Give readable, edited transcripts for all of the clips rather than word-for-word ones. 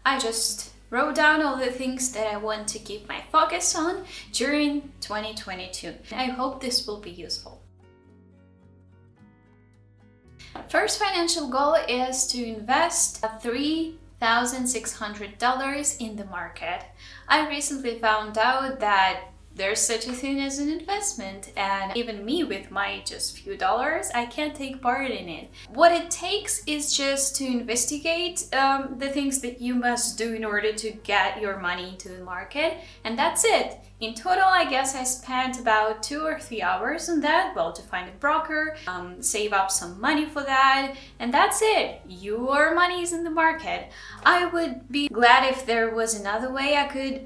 I just wrote down all the things that I want to keep my focus on during 2022. I hope this will be useful. First financial goal is to invest $3,600 in the market. I recently found out that there's such a thing as an investment, and even me with my just few dollars, I can't take part in it. What it takes is just to investigate the things that you must do in order to get your money into the market, and that's it. In total, I guess I spent about 2 or 3 hours on that, well, to find a broker, save up some money for that, and that's it. Your money is in the market. I would be glad if there was another way I could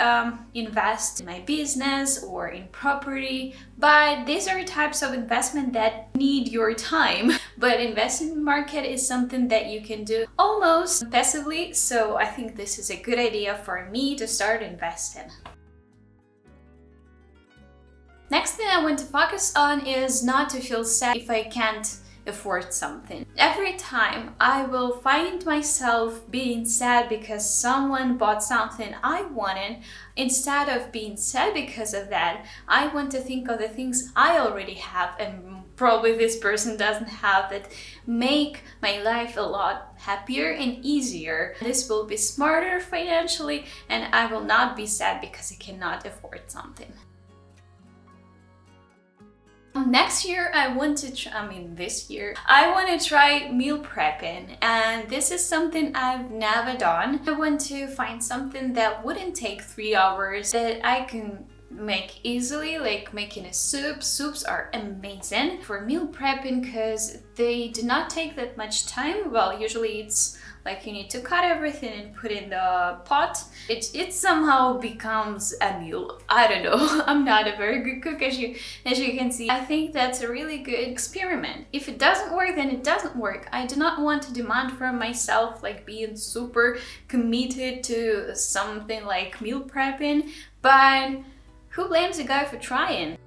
invest in my business or in property, but these are types of investment that need your time. But investing in the market is something that you can do almost passively, so I think this is a good idea for me to start investing. Next thing I want to focus on is not to feel sad if I can't afford something. Every time I will find myself being sad because someone bought something I wanted, instead of being sad because of that, I want to think of the things I already have and probably this person doesn't have that make my life a lot happier and easier. This will be smarter financially, and I will not be sad because I cannot afford something. Next year, this year, I want to try meal prepping, and this is something I've never done. I want to find something that wouldn't take 3 hours, that I can make easily, like making a soup. Soups are amazing for meal prepping because they do not take that much time. Well, usually it's like you need to cut everything and put in the pot. It somehow becomes a meal. I don't know. I'm not a very good cook, as you can see. I think that's a really good experiment. If it doesn't work, then it doesn't work. I do not want to demand from myself like being super committed to something like meal prepping, but who blames a guy for trying?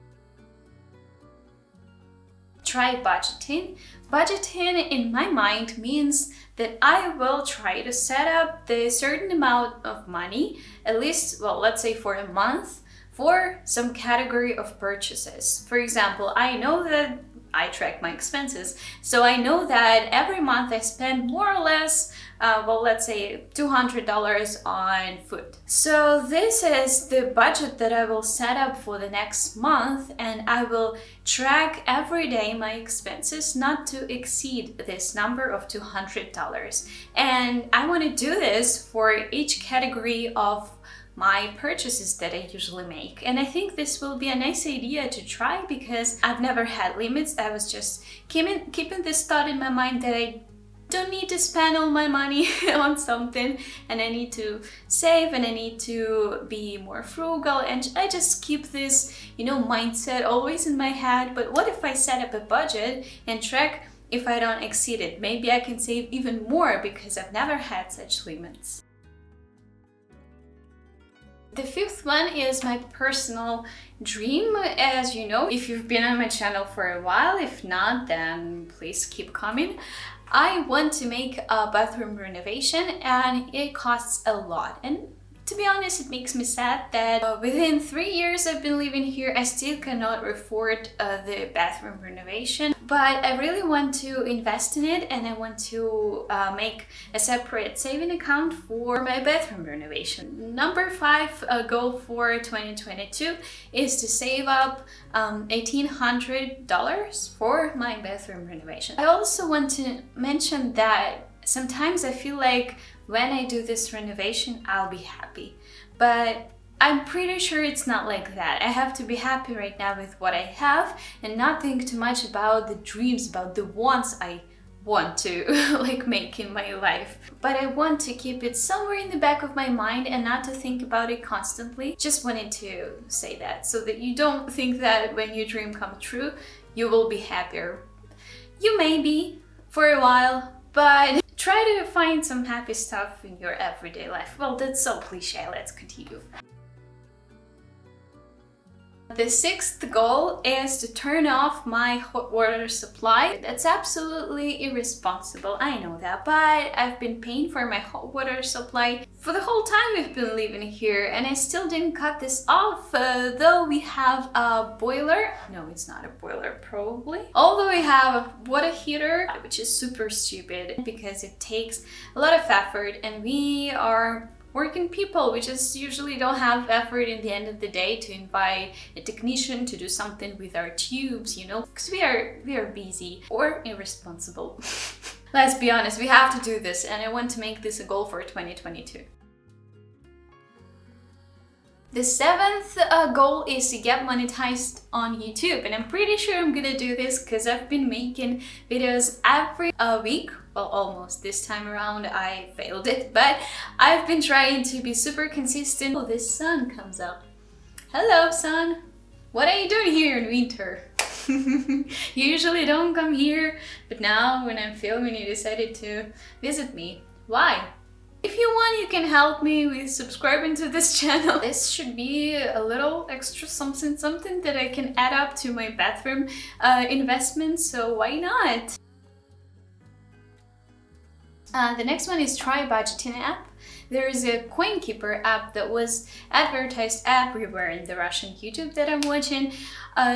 Try budgeting. Budgeting in my mind means that I will try to set up the certain amount of money, at least, well, let's say for a month, for some category of purchases. For example, I know that I track my expenses, so I know that every month I spend more or less, let's say $200 on food. So this is the budget that I will set up for the next month, and I will track every day my expenses not to exceed this number of $200. And I want to do this for each category of my purchases that I usually make. And I think this will be a nice idea to try because I've never had limits. I was just keeping this thought in my mind that I don't need to spend all my money on something, and I need to save, and I need to be more frugal, and I just keep this, mindset always in my head. But what if I set up a budget and track if I don't exceed it? Maybe I can save even more because I've never had such limits. The fifth one is my personal dream. As you know, if you've been on my channel for a while, if not, then please keep coming. I want to make a bathroom renovation, and it costs a lot. And to be honest, it makes me sad that within 3 years I've been living here, I still cannot afford the bathroom renovation. But I really want to invest in it, and I want to make a separate saving account for my bathroom renovation. Number 5 goal for 2022 is to save up $1,800 for my bathroom renovation. I also want to mention that sometimes I feel like when I do this renovation, I'll be happy. But I'm pretty sure it's not like that. I have to be happy right now with what I have and not think too much about the dreams, about the wants I want to make in my life. But I want to keep it somewhere in the back of my mind and not to think about it constantly. Just wanted to say that so that you don't think that when your dream comes true, you will be happier. You may be for a while, but try to find some happy stuff in your everyday life. Well, that's so cliche. Let's continue. The sixth goal is to turn off my hot water supply. That's absolutely irresponsible, I know that, but I've been paying for my hot water supply for the whole time we've been living here, and I still didn't cut this off, though we have a boiler. No, it's not a boiler, probably. Although we have a water heater, which is super stupid because it takes a lot of effort, and we are working people, we just usually don't have effort in the end of the day to invite a technician to do something with our tubes, you know, because we are busy or irresponsible. Let's be honest, we have to do this, and I want to make this a goal for 2022. The seventh goal is to get monetized on YouTube, and I'm pretty sure I'm gonna do this because I've been making videos every week. Well, almost. This time around I failed it, but I've been trying to be super consistent. Oh, the sun comes up. Hello, sun. What are you doing here in winter? You usually don't come here, but now when I'm filming you decided to visit me. Why? If you want, you can help me with subscribing to this channel. This should be a little extra something that I can add up to my bathroom investment, so why not? The next one is try budgeting app. There is a coin keeper app that was advertised everywhere in the Russian YouTube that I'm watching,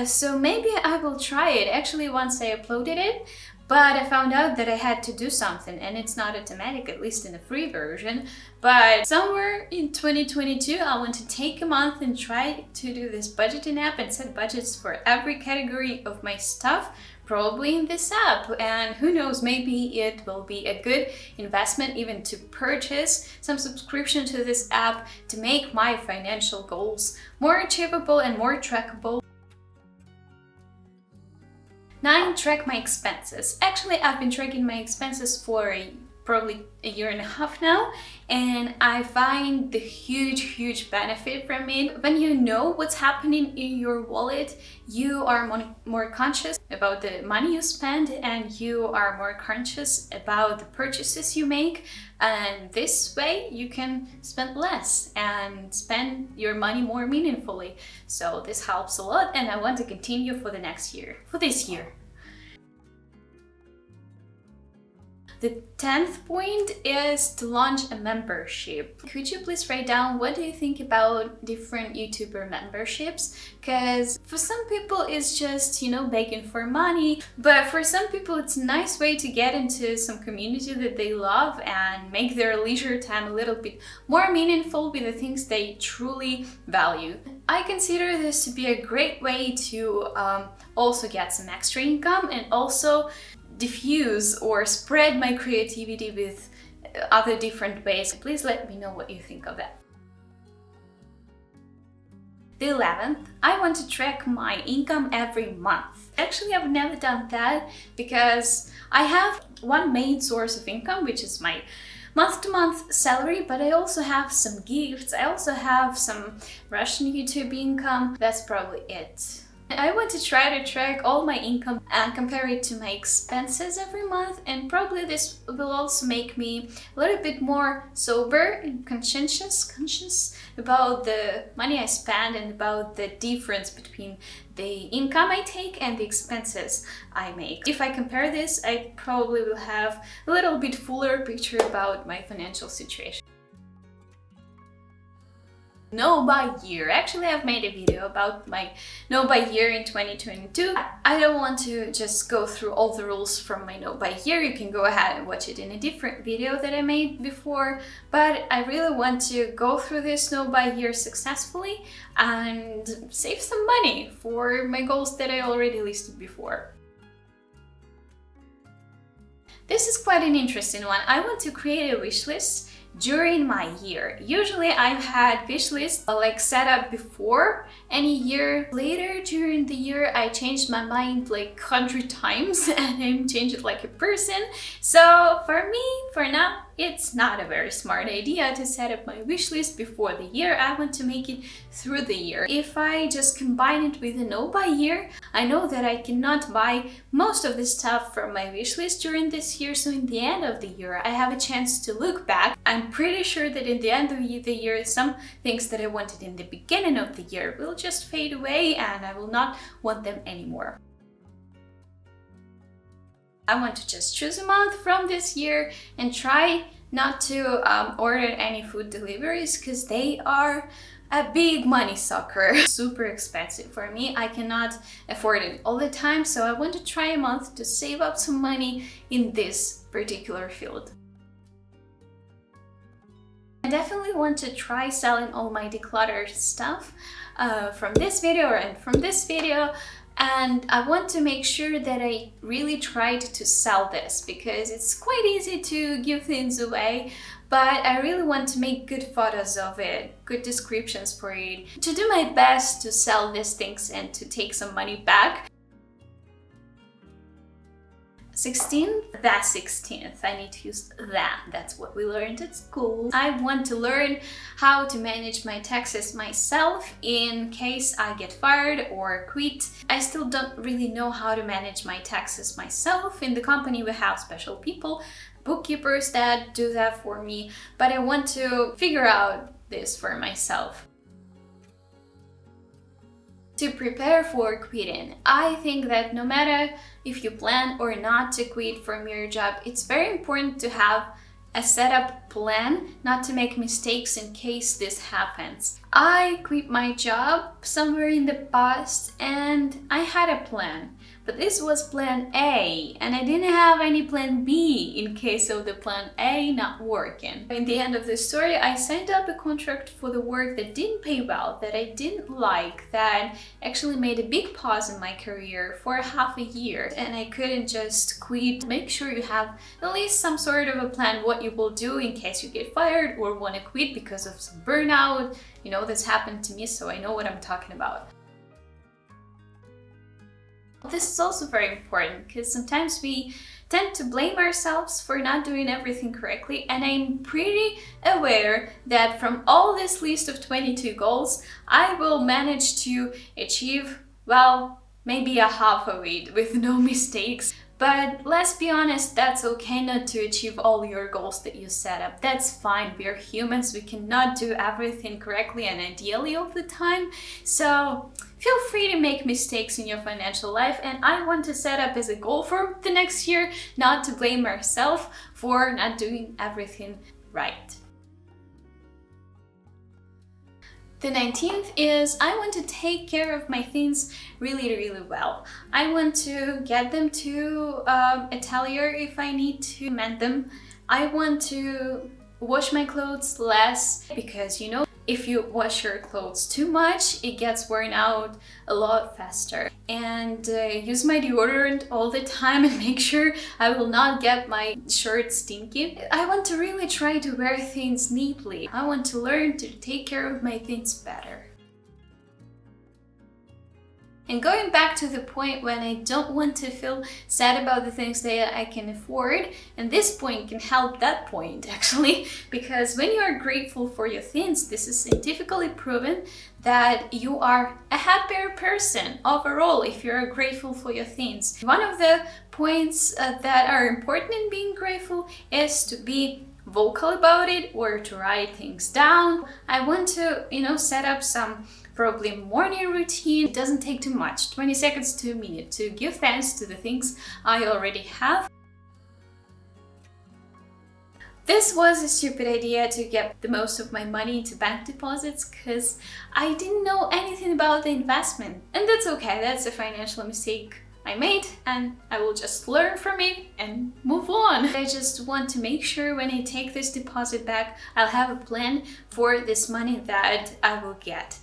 so maybe I will try it. Actually, once I uploaded it, but I found out that I had to do something, and it's not automatic, at least in the free version. But somewhere in 2022, I want to take a month and try to do this budgeting app and set budgets for every category of my stuff, probably in this app. And who knows, maybe it will be a good investment even to purchase some subscription to this app to make my financial goals more achievable and more trackable. 9. Track my expenses. Actually, I've been tracking my expenses for probably a year and a half now, and I find the huge benefit from it. When you know what's happening in your wallet, you are more conscious about the money you spend, and you are more conscious about the purchases you make, and this way you can spend less and spend your money more meaningfully. So this helps a lot, and I want to continue for the next year, for this year. The 10th point is to launch a membership. Could you please write down what do you think about different YouTuber memberships? Because for some people it's just, you know, begging for money, but for some people it's a nice way to get into some community that they love and make their leisure time a little bit more meaningful with the things they truly value. I consider this to be a great way to also get some extra income and also diffuse or spread my creativity with other different ways. Please let me know what you think of that. The 11th, I want to track my income every month. Actually, I've never done that because I have one main source of income, which is my month-to-month salary, but I also have some gifts. I also have some Russian YouTube income. That's probably it. I want to try to track all my income and compare it to my expenses every month, and probably this will also make me a little bit more sober and conscious about the money I spend and about the difference between the income I take and the expenses I make. If I compare this, I probably will have a little bit fuller picture about my financial situation. No by year. Actually, I've made a video about my no by year in 2022. I don't want to just go through all the rules from my no by year. You can go ahead and watch it in a different video that I made before, but I really want to go through this no by year successfully and save some money for my goals that I already listed before. This is quite an interesting one. I want to create a wish list during my year. Usually I've had wish lists like set up before any year. Later during the year I changed my mind like 100 times and I changed it like a person. So for me, for now, it's not a very smart idea to set up my wish list before the year. I want to make it through the year. If I just combine it with a no buy year, I know that I cannot buy most of the stuff from my wish list during this year, so in the end of the year I have a chance to look back. I'm pretty sure that in the end of the year, some things that I wanted in the beginning of the year will just fade away and I will not want them anymore. I want to just choose a month from this year and try not to order any food deliveries because they are a big money sucker. Super expensive for me. I cannot afford it all the time, so I want to try a month to save up some money in this particular field. I definitely want to try selling all my decluttered stuff from this video and from this video. And I want to make sure that I really tried to sell this because it's quite easy to give things away, but I really want to make good photos of it, good descriptions for it, to do my best to sell these things and to take some money back. 16th, the 16th. I need to use that. That's what we learned at school. I want to learn how to manage my taxes myself in case I get fired or quit. I still don't really know how to manage my taxes myself. In the company we have special people, bookkeepers that do that for me, but I want to figure out this for myself. To prepare for quitting, I think that no matter if you plan or not to quit from your job, it's very important to have a setup plan, not to make mistakes in case this happens. I quit my job somewhere in the past and I had a plan. But this was plan A, and I didn't have any plan B in case of the plan A not working. In the end of the story, I signed up a contract for the work that didn't pay well, that I didn't like, that actually made a big pause in my career for half a year. And I couldn't just quit. Make sure you have at least some sort of a plan what you will do in case you get fired or want to quit because of some burnout. You know, this happened to me, so I know what I'm talking about. This is also very important because sometimes we tend to blame ourselves for not doing everything correctly, and I'm pretty aware that from all this list of 22 goals, I will manage to achieve, well, maybe a half of it with no mistakes. But let's be honest, that's okay not to achieve all your goals that you set up. That's fine, we are humans, we cannot do everything correctly and ideally all the time. So feel free to make mistakes in your financial life, and I want to set up as a goal for the next year not to blame ourselves for not doing everything right. The 19th is I want to take care of my things really well. I want to get them to a tailor if I need to mend them. I want to wash my clothes less because, you know, if you wash your clothes too much, it gets worn out a lot faster. And use my deodorant all the time and make sure I will not get my shirt stinky. I want to really try to wear things neatly. I want to learn to take care of my things better. And going back to the point when I don't want to feel sad about the things that I can afford, and this point can help that point actually, because when you are grateful for your things, this is scientifically proven that you are a happier person overall if you're grateful for your things. One of the points that are important in being grateful is to be vocal about it or to write things down. I want to, set up some probably morning routine. It doesn't take too much, 20 seconds to a minute, to give thanks to the things I already have. This was a stupid idea to get the most of my money into bank deposits because I didn't know anything about the investment. And that's okay, that's a financial mistake I made and I will just learn from it and move on. I just want to make sure when I take this deposit back, I'll have a plan for this money that I will get.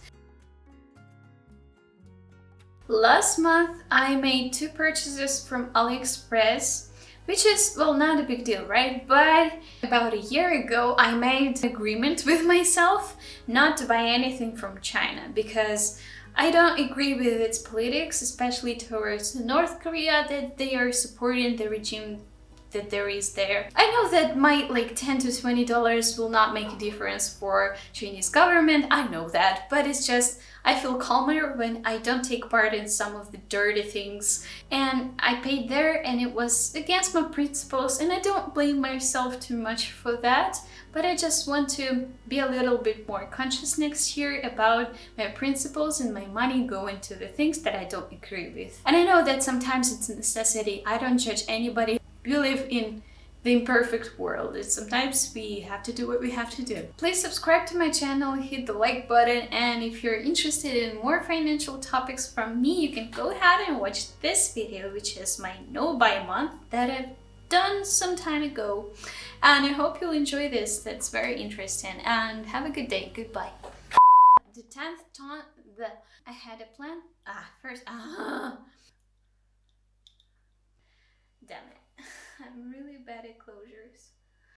Last month, I made 2 purchases from AliExpress, which is, well, not a big deal, right? But about a year ago, I made an agreement with myself not to buy anything from China because I don't agree with its politics, especially towards North Korea, that they are supporting the regime that there is there. I know that my like $10 to $20 will not make a difference for Chinese government, I know that, but it's just I feel calmer when I don't take part in some of the dirty things. And I paid there and it was against my principles, and I don't blame myself too much for that, but I just want to be a little bit more conscious next year about my principles and my money going to the things that I don't agree with. And I know that sometimes it's a necessity. I don't judge anybody. We live in the imperfect world. Sometimes we have to do what we have to do. Please subscribe to my channel, hit the like button, and if you're interested in more financial topics from me, you can go ahead and watch this video, which is my no buy month that I've done some time ago. And I hope you'll enjoy this. That's very interesting. And have a good day. Goodbye. The 10th time I had a plan. Damn it. I'm really bad at closures.